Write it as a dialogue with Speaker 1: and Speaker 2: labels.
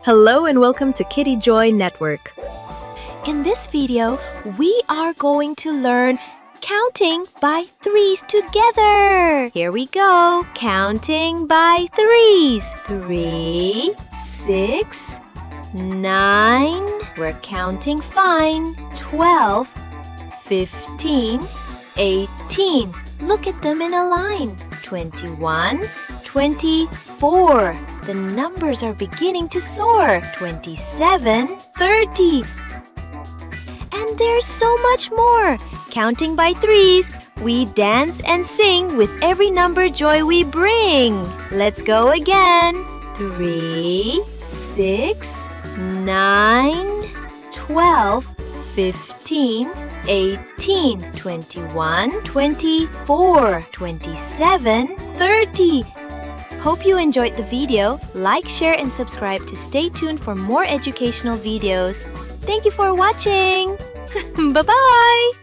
Speaker 1: Hello and welcome to Kitty Joy Network.
Speaker 2: In this video, we are going to learn counting by threes together. Here we go. Counting by threes. 3, 6, 9. We're counting fine. 12, 15, 18. Look at them in a line. 21, 24. The numbers are beginning to soar. 27, 30. And there's so much more. Counting by threes, we dance and sing with every number joy we bring. Let's go again. 3, 6, 9, 12, 15, 18, 21, 24, 27, 30. Hope you enjoyed the video. Like, share, and subscribe to stay tuned for more educational videos. Thank you for watching. Bye-bye.